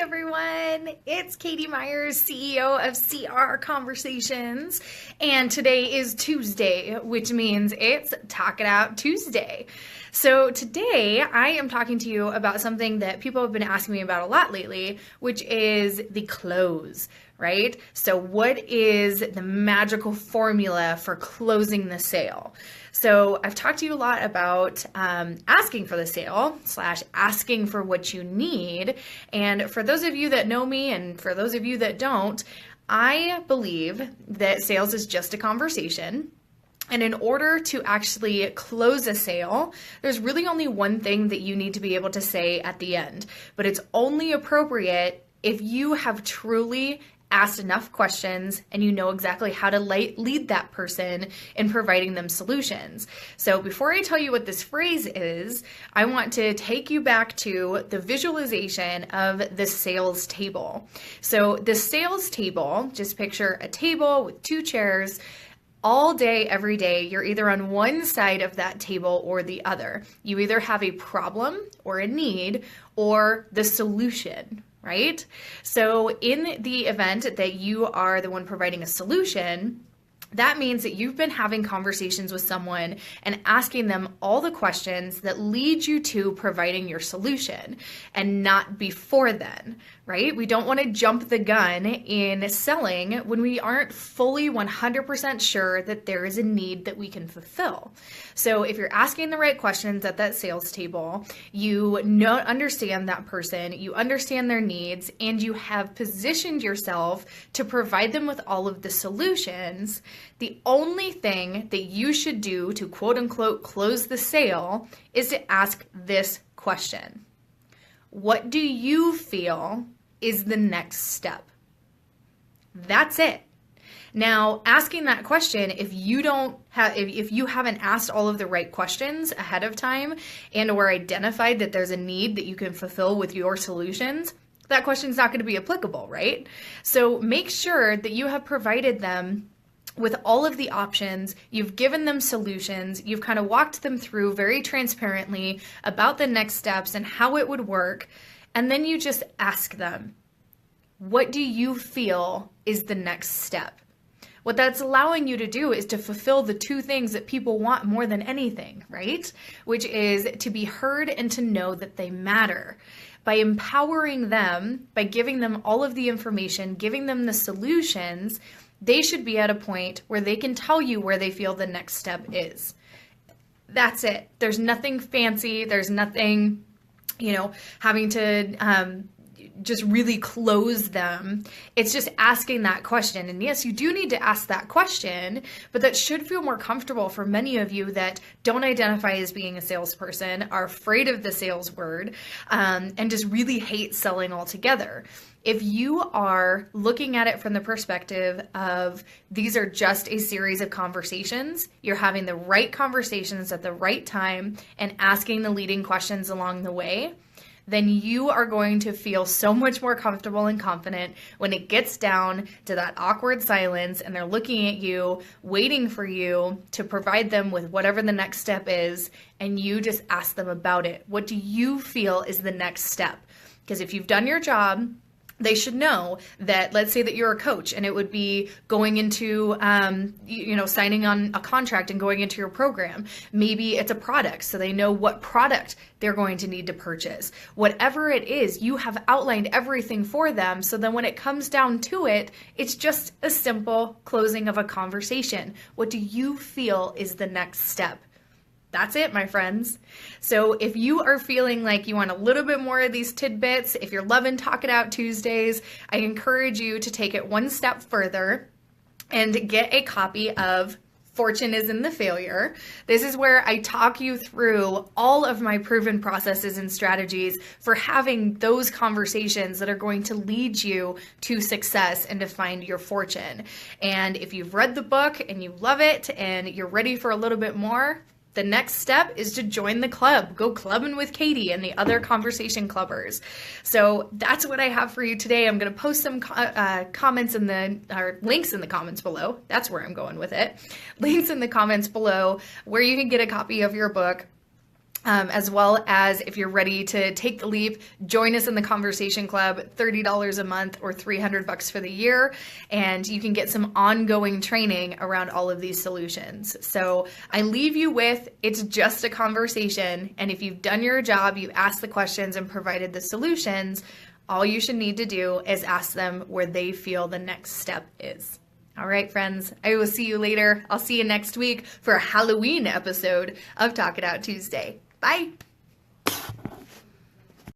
everyone. It's Katie Myers, CEO of CR Conversations, and today is Tuesday, which means it's Talk It Out Tuesday. So today I am talking to you about something that people have been asking me about a lot lately, which is the close, right? So what is the magical formula for closing the sale? So I've talked to you a lot about asking for the sale / asking for what you need. And for those of you that know me and for those of you that don't, I believe that sales is just a conversation. And in order to actually close a sale, there's really only one thing that you need to be able to say at the end. But it's only appropriate if you have truly asked enough questions and you know exactly how to lead that person in providing them solutions. So before I tell you what this phrase is, I want to take you back to the visualization of the sales table. So the sales table, just picture a table with two chairs. All day, every day, you're either on one side of that table or the other. You either have a problem or a need or the solution, right? So in the event that you are the one providing a solution, that means that you've been having conversations with someone and asking them all the questions that lead you to providing your solution and not before then, right? We don't want to jump the gun in selling when we aren't fully 100% sure that there is a need that we can fulfill. So if you're asking the right questions at that sales table, you understand that person, you understand their needs, and you have positioned yourself to provide them with all of the solutions. The only thing that you should do to quote unquote close the sale is to ask this question. What do you feel is the next step? That's it. Now, asking that question, if you haven't asked all of the right questions ahead of time and or identified that there's a need that you can fulfill with your solutions, that question's not going to be applicable, right? So make sure that you have provided them with all of the options, you've given them solutions, you've kind of walked them through very transparently about the next steps and how it would work, and then you just ask them, what do you feel is the next step? What that's allowing you to do is to fulfill the two things that people want more than anything, right? Which is to be heard and to know that they matter. By empowering them, by giving them all of the information, giving them the solutions, they should be at a point where they can tell you where they feel the next step is. That's it. There's nothing fancy. There's nothing, having to just really close them. It's just asking that question. And yes, you do need to ask that question, but that should feel more comfortable for many of you that don't identify as being a salesperson, are afraid of the sales word, and just really hate selling altogether. If you are looking at it from the perspective of these are just a series of conversations, you're having the right conversations at the right time and asking the leading questions along the way, then you are going to feel so much more comfortable and confident when it gets down to that awkward silence and they're looking at you, waiting for you to provide them with whatever the next step is, and you just ask them about it. What do you feel is the next step? Because if you've done your job, they should know that, let's say that you're a coach and it would be going into, signing on a contract and going into your program. Maybe it's a product, so they know what product they're going to need to purchase. Whatever it is, you have outlined everything for them. So then when it comes down to it, it's just a simple closing of a conversation. What do you feel is the next step? That's it, my friends. So if you are feeling like you want a little bit more of these tidbits, if you're loving Talk It Out Tuesdays, I encourage you to take it one step further and get a copy of Fortune is in the Failure. This is where I talk you through all of my proven processes and strategies for having those conversations that are going to lead you to success and to find your fortune. And if you've read the book and you love it and you're ready for a little bit more, the next step is to join the club. Go clubbing with Katie and the other conversation clubbers. So that's what I have for you today. I'm going to post some comments or links in the comments below. That's where I'm going with it. Links in the comments below where you can get a copy of your book. As well as if you're ready to take the leap, join us in the Conversation Club, $30 a month or $300 for the year, and you can get some ongoing training around all of these solutions. So I leave you with, it's just a conversation, and if you've done your job, you've asked the questions and provided the solutions, all you should need to do is ask them where they feel the next step is. All right, friends, I will see you later. I'll see you next week for a Halloween episode of Talk It Out Tuesday. Bye.